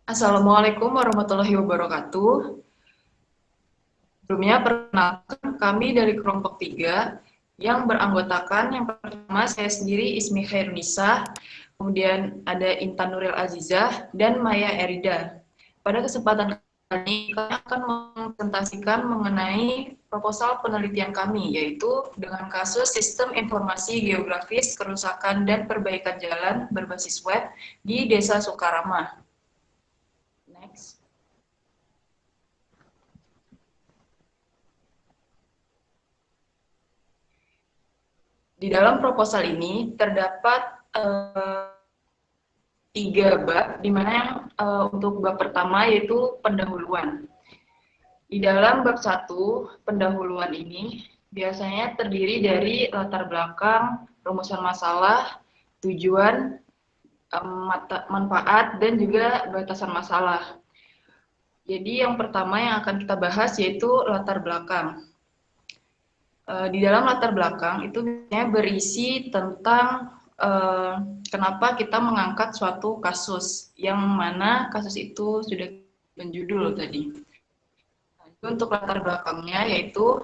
Assalamualaikum warahmatullahi wabarakatuh. Sebelumnya perkenalkan kami dari kelompok 3 yang beranggotakan yang pertama saya sendiri Ismi Khairunisa, kemudian ada Intan Nuril Azizah dan Maya Erida. Pada kesempatan kali ini kami akan mempresentasikan mengenai proposal penelitian kami, yaitu dengan kasus sistem informasi geografis kerusakan dan perbaikan jalan berbasis web di Desa Sukarama. Next. Di dalam proposal ini terdapat 3 bab, di mana yang untuk bab pertama yaitu pendahuluan. Di dalam bab 1, pendahuluan ini biasanya terdiri dari latar belakang, rumusan masalah, tujuan, manfaat, dan juga batasan masalah. Jadi yang pertama yang akan kita bahas yaitu latar belakang. Di dalam latar belakang itu biasanya berisi tentang kenapa kita mengangkat suatu kasus, yang mana kasus itu sudah menjudul tadi. Untuk latar belakangnya yaitu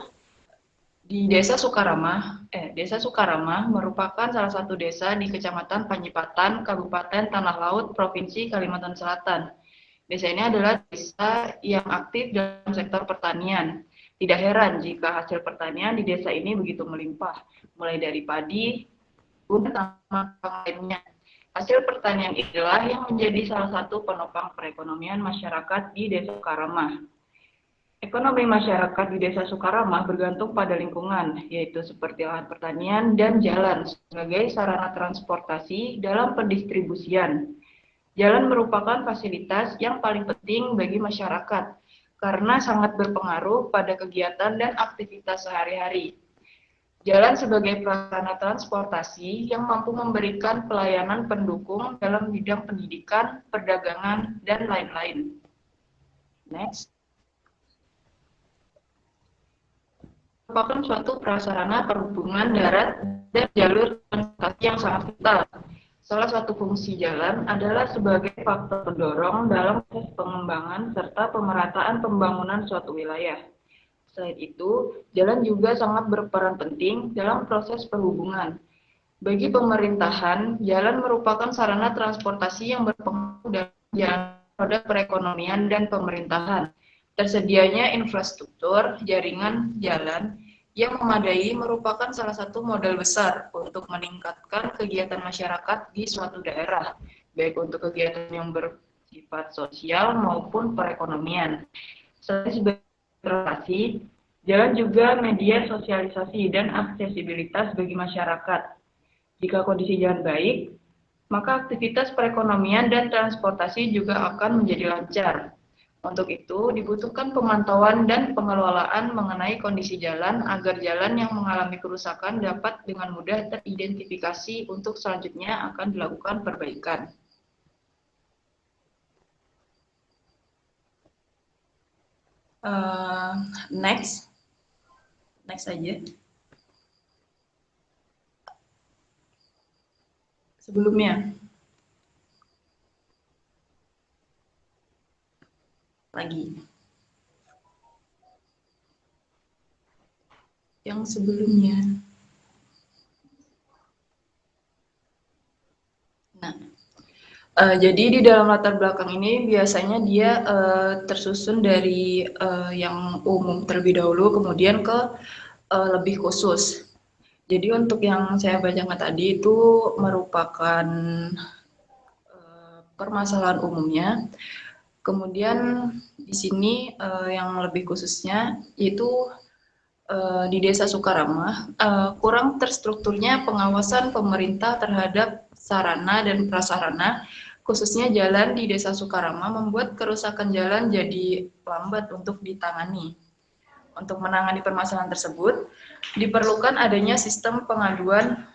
di Desa Sukarama. Desa Sukarama merupakan salah satu desa di Kecamatan Panyipatan, Kabupaten Tanah Laut, Provinsi Kalimantan Selatan. Desa ini adalah desa yang aktif dalam sektor pertanian. Tidak heran jika hasil pertanian di desa ini begitu melimpah, mulai dari padi, dan tanaman lainnya. Hasil pertanian inilah yang menjadi salah satu penopang perekonomian masyarakat di Desa Sukarama. Ekonomi masyarakat di Desa Sukarama bergantung pada lingkungan, yaitu seperti lahan pertanian dan jalan sebagai sarana transportasi dalam pendistribusian. Jalan merupakan fasilitas yang paling penting bagi masyarakat karena sangat berpengaruh pada kegiatan dan aktivitas sehari-hari. Jalan sebagai sarana transportasi yang mampu memberikan pelayanan pendukung dalam bidang pendidikan, perdagangan, dan lain-lain. Next. Merupakan suatu prasarana perhubungan darat dan jalur transportasi yang sangat vital. Salah satu fungsi jalan adalah sebagai faktor pendorong dalam proses pengembangan serta pemerataan pembangunan suatu wilayah. Selain itu, jalan juga sangat berperan penting dalam proses perhubungan. Bagi pemerintahan, jalan merupakan sarana transportasi yang berpengaruh dalam roda perekonomian dan pemerintahan. Tersedianya infrastruktur jaringan jalan yang memadai merupakan salah satu modal besar untuk meningkatkan kegiatan masyarakat di suatu daerah, baik untuk kegiatan yang bersifat sosial maupun perekonomian. Selain sebagai transportasi, jalan juga media sosialisasi dan aksesibilitas bagi masyarakat. Jika kondisi jalan baik, maka aktivitas perekonomian dan transportasi juga akan menjadi lancar. Untuk itu, dibutuhkan pemantauan dan pengelolaan mengenai kondisi jalan agar jalan yang mengalami kerusakan dapat dengan mudah teridentifikasi untuk selanjutnya akan dilakukan perbaikan. Next aja. Sebelumnya. Lagi. Yang sebelumnya. Nah, jadi di dalam latar belakang ini biasanya dia tersusun dari yang umum terlebih dahulu, kemudian ke lebih khusus. Jadi untuk yang saya bacakan tadi itu merupakan permasalahan umumnya. Kemudian di sini yang lebih khususnya yaitu di Desa Sukarama kurang terstrukturnya pengawasan pemerintah terhadap sarana dan prasarana, khususnya jalan di Desa Sukarama membuat kerusakan jalan jadi lambat untuk ditangani. Untuk menangani permasalahan tersebut, diperlukan adanya sistem pengaduan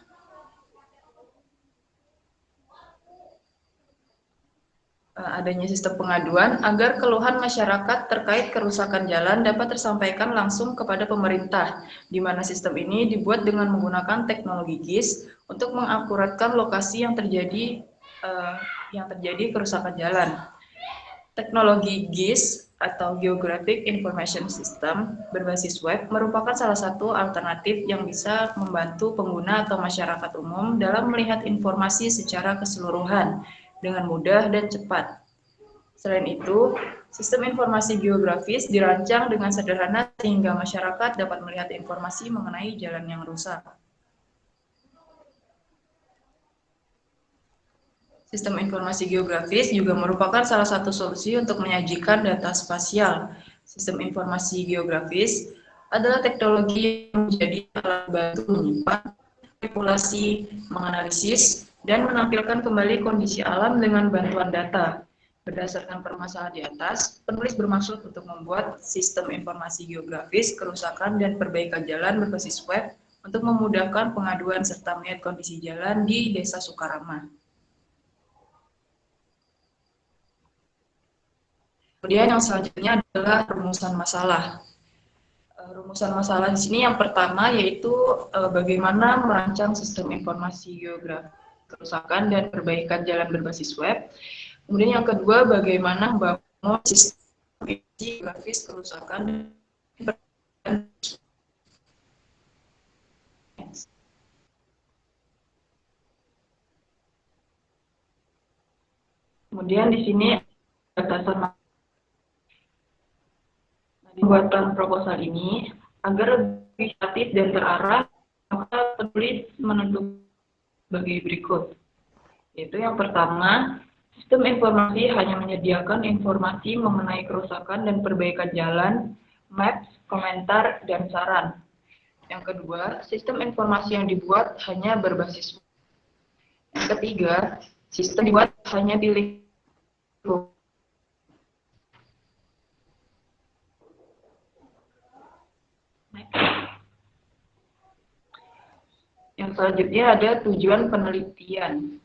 agar keluhan masyarakat terkait kerusakan jalan dapat tersampaikan langsung kepada pemerintah, di mana sistem ini dibuat dengan menggunakan teknologi GIS untuk mengakuratkan lokasi yang terjadi kerusakan jalan. Teknologi GIS atau Geographic Information System berbasis web merupakan salah satu alternatif yang bisa membantu pengguna atau masyarakat umum dalam melihat informasi secara keseluruhan dengan mudah dan cepat. Selain itu, sistem informasi geografis dirancang dengan sederhana sehingga masyarakat dapat melihat informasi mengenai jalan yang rusak. Sistem informasi geografis juga merupakan salah satu solusi untuk menyajikan data spasial. Sistem informasi geografis adalah teknologi yang menjadi alat bantu menyimpan, manipulasi, menganalisis, dan menampilkan kembali kondisi alam dengan bantuan data. Berdasarkan permasalahan di atas, penulis bermaksud untuk membuat sistem informasi geografis, kerusakan, dan perbaikan jalan berbasis web untuk memudahkan pengaduan serta melihat kondisi jalan di Desa Sukarama. Kemudian yang selanjutnya adalah rumusan masalah. Rumusan masalah di sini yang pertama yaitu bagaimana merancang sistem informasi geografi, kerusakan dan perbaikan jalan berbasis web. Kemudian yang kedua bagaimana membangun sistem geografis, kerusakan dan kemudian di sini batasan pembuatan proposal ini agar lebih kreatif dan terarah, maka penulis menentukan sebagai berikut. Yaitu yang pertama, sistem informasi hanya menyediakan informasi mengenai kerusakan dan perbaikan jalan, maps, komentar, dan saran. Yang kedua, sistem informasi yang dibuat hanya berbasis. Yang ketiga, sistem dibuat hanya di lingkup. Yang selanjutnya ada tujuan penelitian.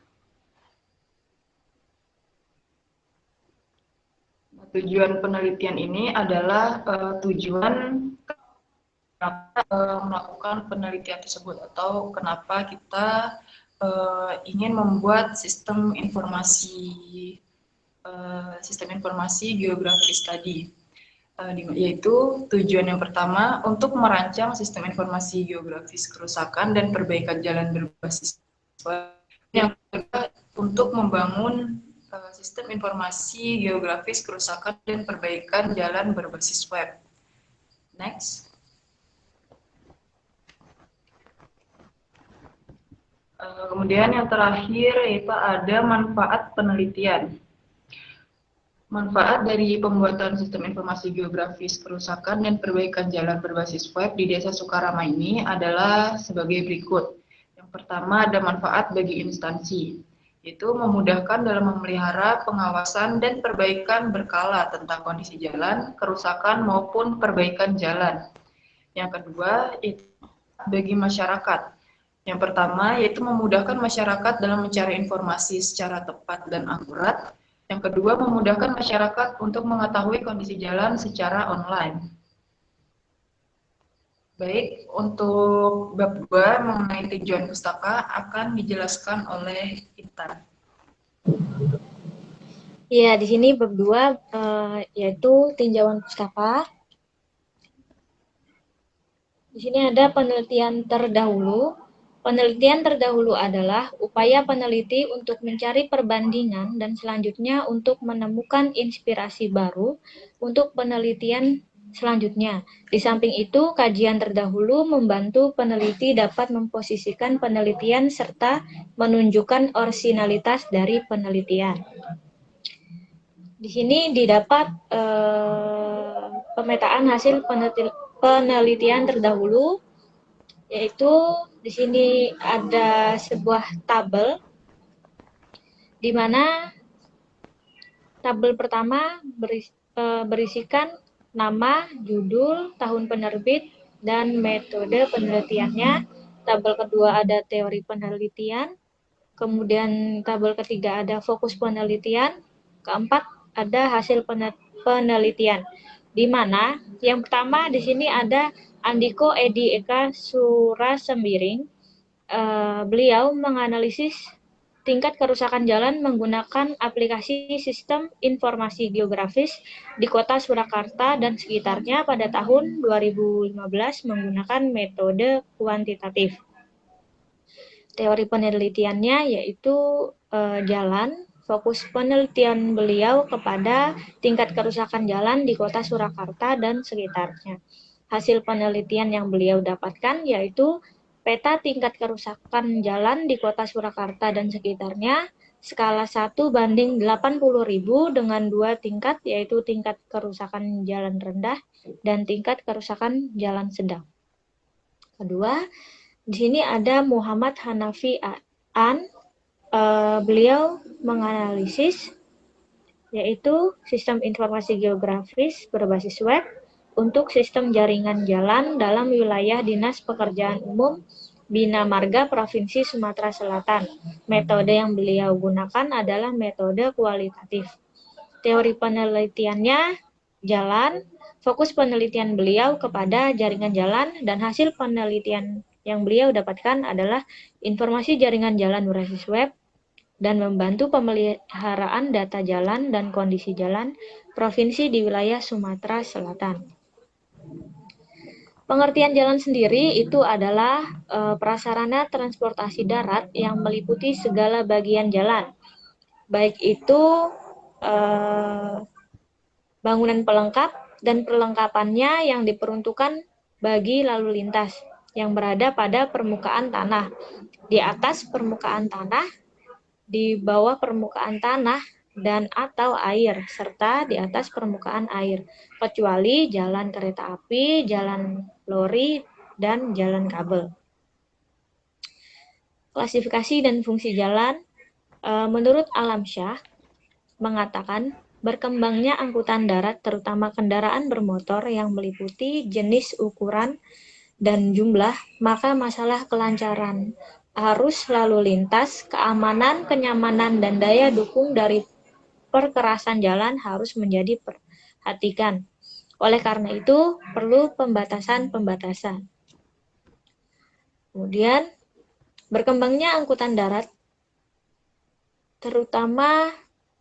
Tujuan penelitian ini adalah tujuan melakukan penelitian tersebut atau kenapa kita ingin membuat sistem informasi geografis tadi. Yaitu tujuan yang pertama untuk merancang sistem informasi geografis kerusakan dan perbaikan jalan berbasis web. Yang kedua untuk membangun sistem informasi geografis kerusakan dan perbaikan jalan berbasis web. Next. Kemudian yang terakhir yaitu ada manfaat penelitian. Manfaat dari pembuatan sistem informasi geografis kerusakan dan perbaikan jalan berbasis web di Desa Sukarama ini adalah sebagai berikut. Yang pertama ada manfaat bagi instansi, yaitu memudahkan dalam memelihara pengawasan dan perbaikan berkala tentang kondisi jalan, kerusakan maupun perbaikan jalan. Yang kedua itu bagi masyarakat. Yang pertama yaitu memudahkan masyarakat dalam mencari informasi secara tepat dan akurat. Yang kedua, memudahkan masyarakat untuk mengetahui kondisi jalan secara online. Baik, untuk bab 2 mengenai tinjauan pustaka akan dijelaskan oleh Intan. Ya, di sini bab 2 yaitu tinjauan pustaka. Di sini ada penelitian terdahulu. Penelitian terdahulu adalah upaya peneliti untuk mencari perbandingan dan selanjutnya untuk menemukan inspirasi baru untuk penelitian selanjutnya. Di samping itu, kajian terdahulu membantu peneliti dapat memposisikan penelitian serta menunjukkan orisinalitas dari penelitian. Di sini didapat pemetaan hasil penelitian terdahulu, yaitu di sini ada sebuah tabel di mana tabel pertama berisikan nama, judul, tahun penerbit, dan metode penelitiannya. Tabel kedua ada teori penelitian, kemudian tabel ketiga ada fokus penelitian, keempat ada hasil penelitian. Di mana yang pertama di sini ada Andiko Edi Eka Surasembiring. Beliau menganalisis tingkat kerusakan jalan menggunakan aplikasi Sistem Informasi Geografis di Kota Surakarta dan sekitarnya pada tahun 2015 menggunakan metode kuantitatif. Teori penelitiannya yaitu jalan. Fokus penelitian beliau kepada tingkat kerusakan jalan di Kota Surakarta dan sekitarnya. Hasil penelitian yang beliau dapatkan yaitu peta tingkat kerusakan jalan di Kota Surakarta dan sekitarnya skala 1:80.000 dengan 2 tingkat, yaitu tingkat kerusakan jalan rendah dan tingkat kerusakan jalan sedang. Kedua, di sini ada Muhammad Hanafi An. Beliau menganalisis yaitu sistem informasi geografis berbasis web untuk sistem jaringan jalan dalam wilayah Dinas Pekerjaan Umum Bina Marga Provinsi Sumatera Selatan. Metode yang beliau gunakan adalah metode kualitatif. Teori penelitiannya jalan, fokus penelitian beliau kepada jaringan jalan, dan hasil penelitian yang beliau dapatkan adalah informasi jaringan jalan berbasis web dan membantu pemeliharaan data jalan dan kondisi jalan provinsi di wilayah Sumatera Selatan. Pengertian jalan sendiri itu adalah prasarana transportasi darat yang meliputi segala bagian jalan, baik itu bangunan pelengkap dan perlengkapannya yang diperuntukkan bagi lalu lintas yang berada pada permukaan tanah, di atas permukaan tanah, di bawah permukaan tanah, dan atau air, serta di atas permukaan air, kecuali jalan kereta api, jalan lori, dan jalan kabel. Klasifikasi dan fungsi jalan, menurut Alamsyah, mengatakan berkembangnya angkutan darat, terutama kendaraan bermotor yang meliputi jenis, ukuran, dan jumlah, maka masalah kelancaran arus lalu lintas, keamanan, kenyamanan, dan daya dukung dari perkerasan jalan harus menjadi perhatikan. Oleh karena itu, perlu pembatasan-pembatasan. Kemudian, berkembangnya angkutan darat, terutama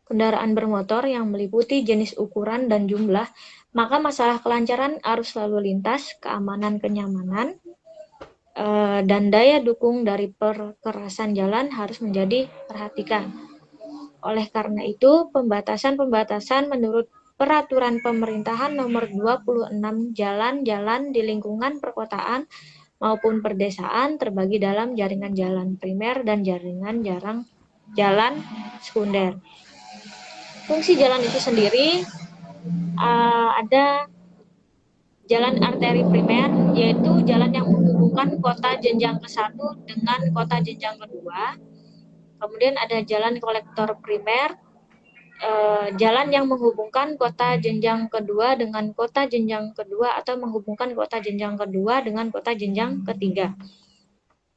kendaraan bermotor yang meliputi jenis, ukuran, dan jumlah, maka masalah kelancaran arus lalu lintas, keamanan, kenyamanan, dan daya dukung dari perkerasan jalan harus menjadi perhatikan. Oleh karena itu, pembatasan-pembatasan menurut Peraturan Pemerintahan Nomor 26 Jalan-jalan di lingkungan perkotaan maupun perdesaan terbagi dalam jaringan jalan primer dan jaringan jalan sekunder. Fungsi jalan itu sendiri ada jalan arteri primer, yaitu jalan yang menghubungkan kota jenjang ke-1 dengan kota jenjang kedua. Kemudian ada jalan kolektor primer, jalan yang menghubungkan kota jenjang kedua dengan kota jenjang kedua atau menghubungkan kota jenjang kedua dengan kota jenjang ketiga.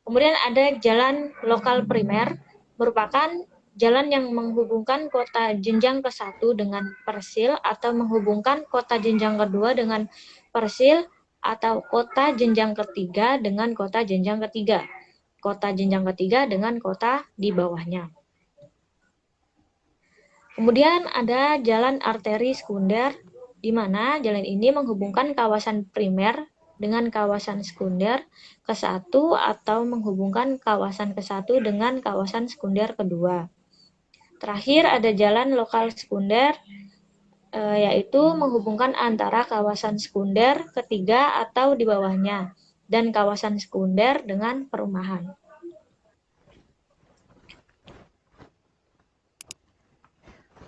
Kemudian ada jalan lokal primer, merupakan jalan yang menghubungkan kota jenjang ke-1 dengan persil atau menghubungkan kota jenjang kedua dengan persil atau kota jenjang ketiga dengan kota jenjang ketiga. Kota jenjang ketiga dengan kota di bawahnya. Kemudian ada jalan arteri sekunder, di mana jalan ini menghubungkan kawasan primer dengan kawasan sekunder ke-1 atau menghubungkan kawasan ke-1 dengan kawasan sekunder kedua. Terakhir ada jalan lokal sekunder, yaitu menghubungkan antara kawasan sekunder ketiga atau di bawahnya dan kawasan sekunder dengan perumahan.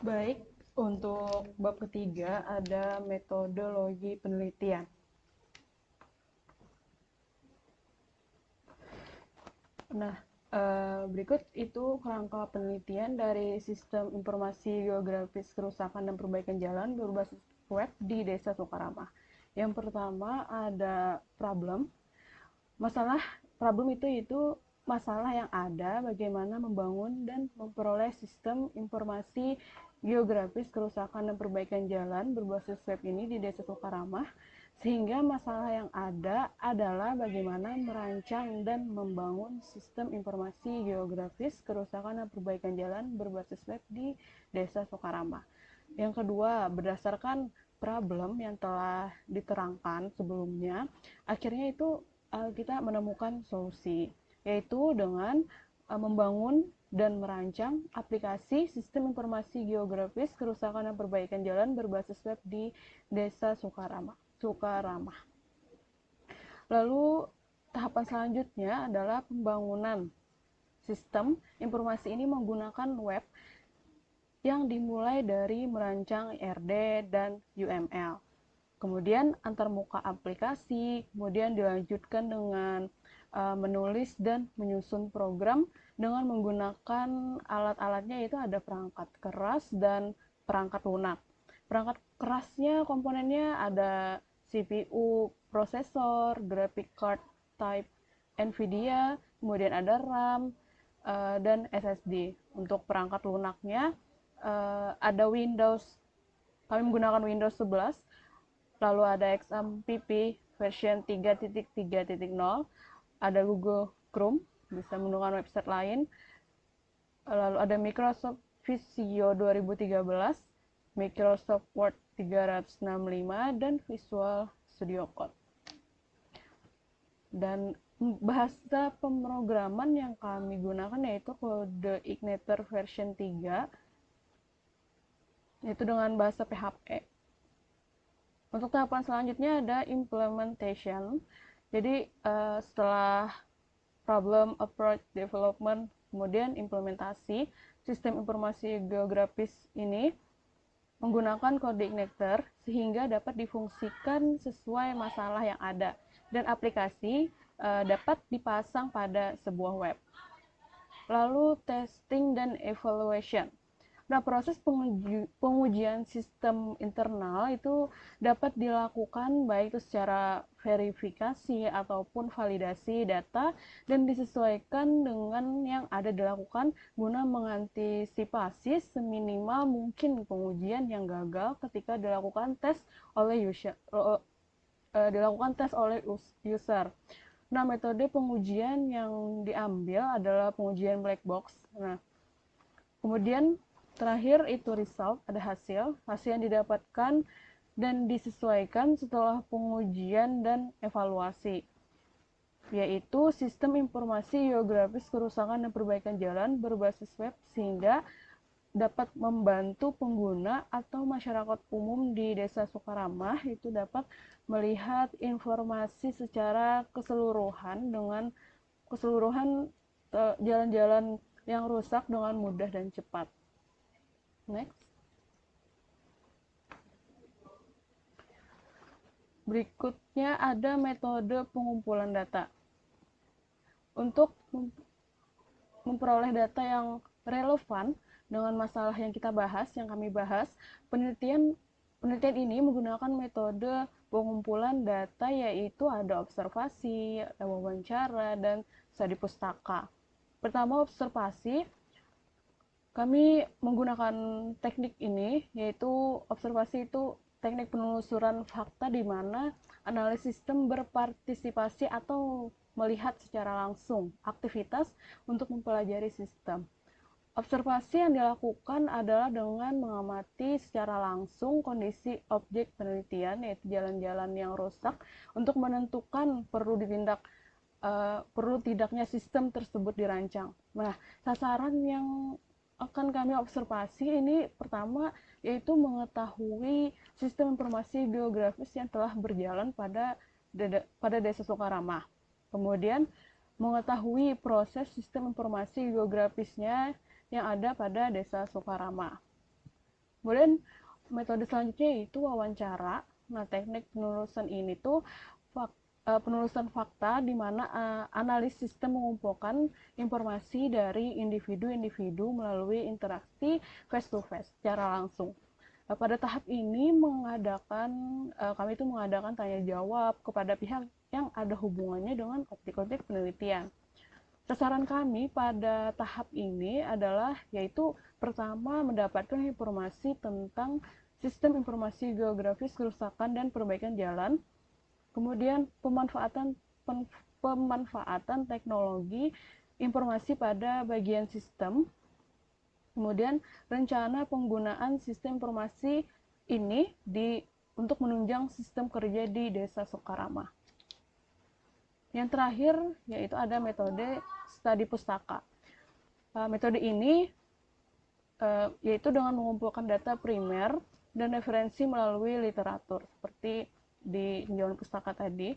Baik, untuk bab ketiga ada metodologi penelitian. Nah, berikut itu kerangka penelitian dari Sistem Informasi Geografis Kerusakan dan Perbaikan Jalan berbasis web di Desa Sukaramah. Yang pertama ada problem. Problem itu masalah yang ada, bagaimana membangun dan memperoleh sistem informasi geografis kerusakan dan perbaikan jalan berbasis web ini di Desa Sukaramah. Sehingga masalah yang ada adalah bagaimana merancang dan membangun sistem informasi geografis kerusakan dan perbaikan jalan berbasis web di Desa Sukarama. Yang kedua, berdasarkan problem yang telah diterangkan sebelumnya, akhirnya itu kita menemukan solusi, yaitu dengan membangun dan merancang aplikasi sistem informasi geografis kerusakan dan perbaikan jalan berbasis web di Desa Sukarama. Lalu tahapan selanjutnya adalah pembangunan sistem informasi ini menggunakan web yang dimulai dari merancang IRD dan UML. Kemudian antarmuka aplikasi, kemudian dilanjutkan dengan menulis dan menyusun program dengan menggunakan alat-alatnya, yaitu ada perangkat keras dan perangkat lunak. Perangkat kerasnya komponennya ada CPU, prosesor, graphic card type NVIDIA, kemudian ada RAM, dan SSD. Untuk perangkat lunaknya ada Windows, kami menggunakan Windows 11, lalu ada XAMPP version 3.3.0, ada Google Chrome, bisa menggunakan website lain, lalu ada Microsoft Visio 2013, Microsoft Word 365, dan Visual Studio Code. Dan bahasa pemrograman yang kami gunakan yaitu CodeIgniter version 3, yaitu dengan bahasa PHP. Untuk tahapan selanjutnya ada implementation. Jadi setelah problem, approach, development, kemudian implementasi sistem informasi geografis ini menggunakan CodeIgniter sehingga dapat difungsikan sesuai masalah yang ada dan aplikasi dapat dipasang pada sebuah web. Lalu testing dan evaluation. Nah, proses pengujian sistem internal itu dapat dilakukan baik itu secara verifikasi ataupun validasi data dan disesuaikan dengan yang ada dilakukan guna mengantisipasi seminimal mungkin pengujian yang gagal ketika dilakukan tes oleh user. Nah, metode pengujian yang diambil adalah pengujian black box. Nah, kemudian terakhir itu result, ada hasil yang didapatkan dan disesuaikan setelah pengujian dan evaluasi, yaitu sistem informasi geografis kerusakan dan perbaikan jalan berbasis web sehingga dapat membantu pengguna atau masyarakat umum di Desa Sukarama itu dapat melihat informasi secara keseluruhan dengan jalan-jalan yang rusak dengan mudah dan cepat. Next. Berikutnya ada metode pengumpulan data. Untuk memperoleh data yang relevan dengan masalah yang kami bahas, penelitian ini menggunakan metode pengumpulan data, yaitu ada observasi, ada wawancara, dan studi pustaka. Pertama, observasi. Kami menggunakan teknik ini, yaitu observasi itu teknik penelusuran fakta di mana analisis sistem berpartisipasi atau melihat secara langsung aktivitas untuk mempelajari sistem. Observasi yang dilakukan adalah dengan mengamati secara langsung kondisi objek penelitian, yaitu jalan-jalan yang rusak, untuk menentukan perlu tidaknya sistem tersebut dirancang. Nah, sasaran yang akan kami observasi ini pertama yaitu mengetahui sistem informasi geografis yang telah berjalan pada Desa Sukarama. Kemudian mengetahui proses sistem informasi geografisnya yang ada pada Desa Sukarama. Kemudian metode selanjutnya yaitu wawancara. Nah, teknik penelusuran ini tuh penelusuran fakta di mana analis sistem mengumpulkan informasi dari individu-individu melalui interaksi face to face secara langsung. Pada tahap ini kami mengadakan tanya jawab kepada pihak yang ada hubungannya dengan objek-objek penelitian. Sasaran kami pada tahap ini adalah yaitu pertama mendapatkan informasi tentang sistem informasi geografis kerusakan dan perbaikan jalan Kemudian pemanfaatan teknologi informasi pada bagian sistem. Kemudian rencana penggunaan sistem informasi ini untuk menunjang sistem kerja di Desa Sukarama. Yang terakhir yaitu ada metode studi pustaka. Metode ini yaitu dengan mengumpulkan data primer dan referensi melalui literatur seperti di tinjauan pustaka tadi.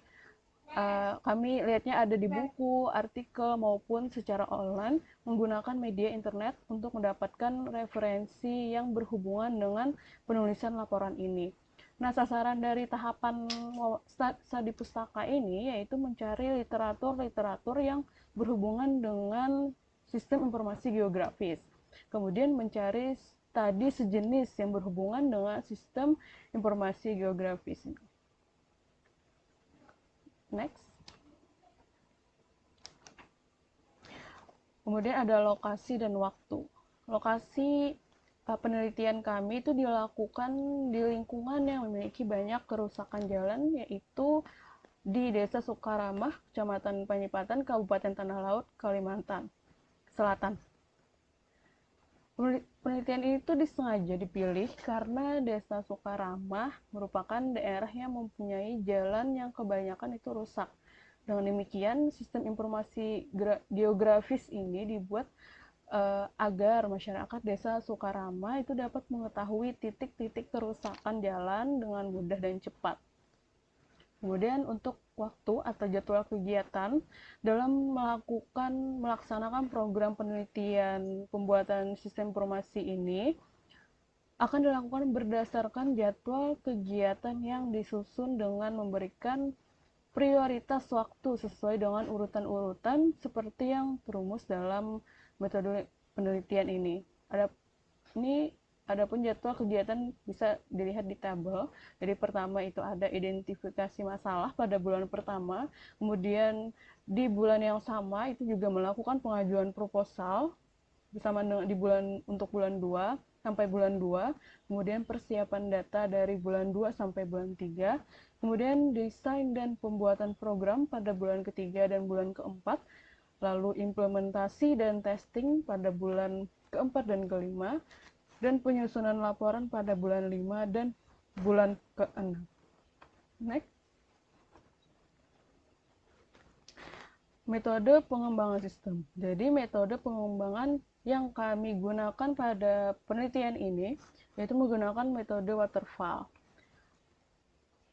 Kami lihatnya ada di buku, artikel, maupun secara online menggunakan media internet untuk mendapatkan referensi yang berhubungan dengan penulisan laporan ini. Nah, sasaran dari tahapan studi pustaka ini yaitu mencari literatur-literatur yang berhubungan dengan sistem informasi geografis. Kemudian mencari studi sejenis yang berhubungan dengan sistem informasi geografis. Next. Kemudian ada lokasi dan waktu. Lokasi penelitian kami itu dilakukan di lingkungan yang memiliki banyak kerusakan jalan, yaitu di Desa Sukaramah, Kecamatan Panyipatan, Kabupaten Tanah Laut, Kalimantan Selatan. Penelitian itu disengaja dipilih karena Desa Sukaramah merupakan daerah yang mempunyai jalan yang kebanyakan itu rusak. Dengan demikian, sistem informasi geografis ini dibuat agar masyarakat Desa Sukarama itu dapat mengetahui titik-titik kerusakan jalan dengan mudah dan cepat. Kemudian untuk waktu atau jadwal kegiatan dalam melaksanakan program penelitian pembuatan sistem informasi ini akan dilakukan berdasarkan jadwal kegiatan yang disusun dengan memberikan prioritas waktu sesuai dengan urutan-urutan seperti yang terumus dalam metode penelitian ini. Adapun jadwal kegiatan bisa dilihat di tabel. Jadi pertama itu ada identifikasi masalah pada bulan pertama, kemudian di bulan yang sama itu juga melakukan pengajuan proposal bersama dengan untuk bulan 2 sampai bulan 2, kemudian persiapan data dari bulan 2 sampai bulan 3, kemudian desain dan pembuatan program pada bulan ketiga dan bulan keempat, lalu implementasi dan testing pada bulan keempat dan kelima, dan penyusunan laporan pada bulan 5 dan bulan ke-6. Next. Metode pengembangan sistem. Jadi metode pengembangan yang kami gunakan pada penelitian ini yaitu menggunakan metode waterfall.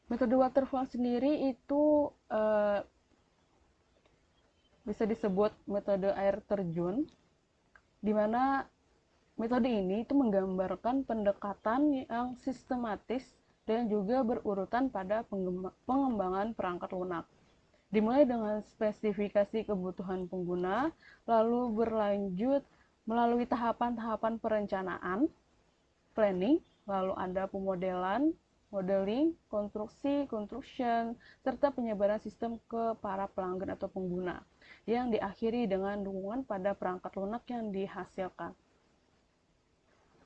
Metode waterfall sendiri itu bisa disebut metode air terjun, di mana metode ini itu menggambarkan pendekatan yang sistematis dan juga berurutan pada pengembangan perangkat lunak. Dimulai dengan spesifikasi kebutuhan pengguna, lalu berlanjut melalui tahapan-tahapan perencanaan, planning, lalu ada pemodelan, modeling, konstruksi, construction, serta penyebaran sistem ke para pelanggan atau pengguna, yang diakhiri dengan dukungan pada perangkat lunak yang dihasilkan.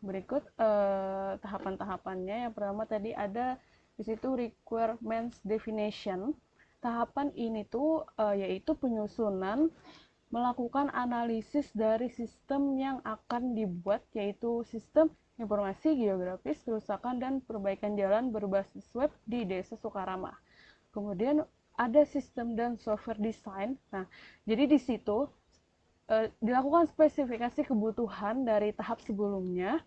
Berikut tahapan-tahapannya. Yang pertama tadi ada di situ requirements definition. Tahapan ini tuh yaitu penyusunan, melakukan analisis dari sistem yang akan dibuat, yaitu sistem informasi geografis, kerusakan dan perbaikan jalan berbasis web di Desa Sukarama. Kemudian ada sistem dan software design. Nah, jadi di situ dilakukan spesifikasi kebutuhan dari tahap sebelumnya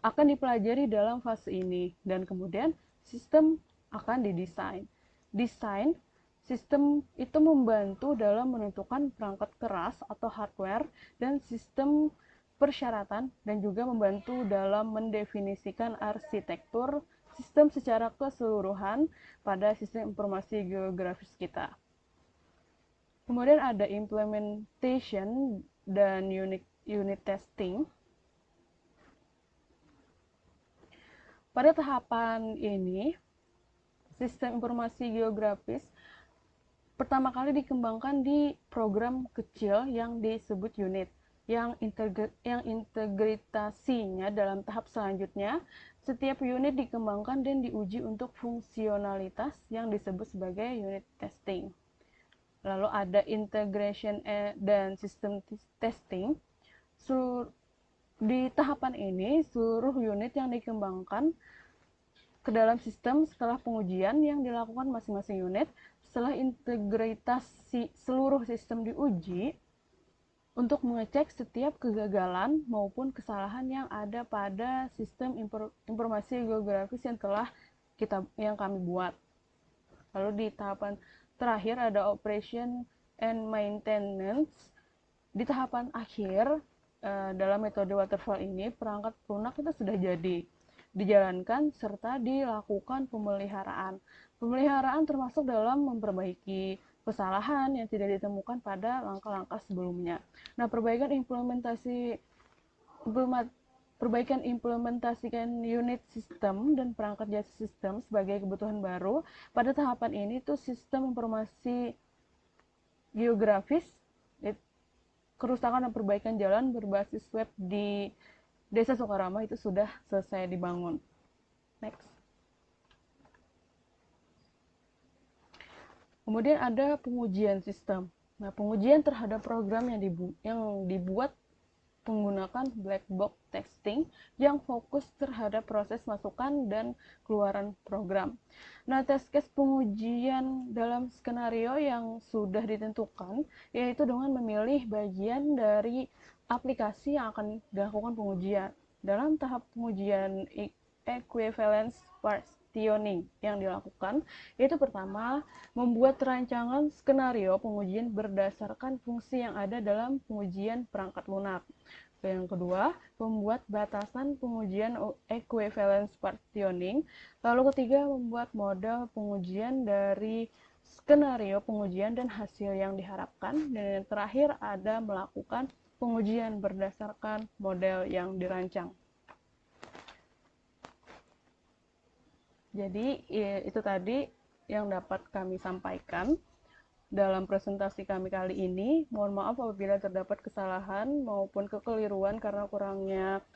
akan dipelajari dalam fase ini, dan kemudian sistem akan didesain. Desain sistem itu membantu dalam menentukan perangkat keras atau hardware dan sistem persyaratan, dan juga membantu dalam mendefinisikan arsitektur sistem secara keseluruhan pada sistem informasi geografis kita. Kemudian ada implementation dan unit testing. Pada tahapan ini, sistem informasi geografis pertama kali dikembangkan di program kecil yang disebut unit. yang integritasinya dalam tahap selanjutnya. Setiap unit dikembangkan dan diuji untuk fungsionalitas yang disebut sebagai unit testing. Lalu ada integration dan system testing. Di tahapan ini, seluruh unit yang dikembangkan ke dalam sistem setelah pengujian yang dilakukan masing-masing unit, setelah integritas seluruh sistem diuji, untuk mengecek setiap kegagalan maupun kesalahan yang ada pada sistem informasi geografis yang kami buat. Lalu di tahapan terakhir ada operation and maintenance. Di tahapan akhir dalam metode waterfall ini, perangkat lunak itu sudah jadi dijalankan serta dilakukan pemeliharaan. Pemeliharaan termasuk dalam memperbaiki kesalahan yang tidak ditemukan pada langkah-langkah sebelumnya. Nah, perbaikan implementasikan unit sistem dan perangkat jasa sistem sebagai kebutuhan baru pada tahapan ini tuh sistem informasi geografis, kerusakan dan perbaikan jalan berbasis web di Desa Sukarama itu sudah selesai dibangun. Next. Kemudian ada pengujian sistem. Nah, pengujian terhadap program yang dibuat menggunakan black box testing yang fokus terhadap proses masukan dan keluaran program. Nah, test case pengujian dalam skenario yang sudah ditentukan, yaitu dengan memilih bagian dari aplikasi yang akan dilakukan pengujian. Dalam tahap pengujian equivalence partitioning yang dilakukan, yaitu pertama, membuat rancangan skenario pengujian berdasarkan fungsi yang ada dalam pengujian perangkat lunak. Yang kedua, membuat batasan pengujian equivalence partitioning. Lalu ketiga, membuat model pengujian dari skenario pengujian dan hasil yang diharapkan. Dan yang terakhir ada melakukan pengujian berdasarkan model yang dirancang. Jadi itu tadi yang dapat kami sampaikan dalam presentasi kami kali ini. Mohon maaf apabila terdapat kesalahan maupun kekeliruan karena kurangnya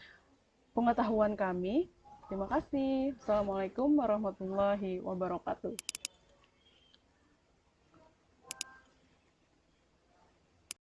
pengetahuan kami. Terima kasih. Assalamualaikum warahmatullahi wabarakatuh.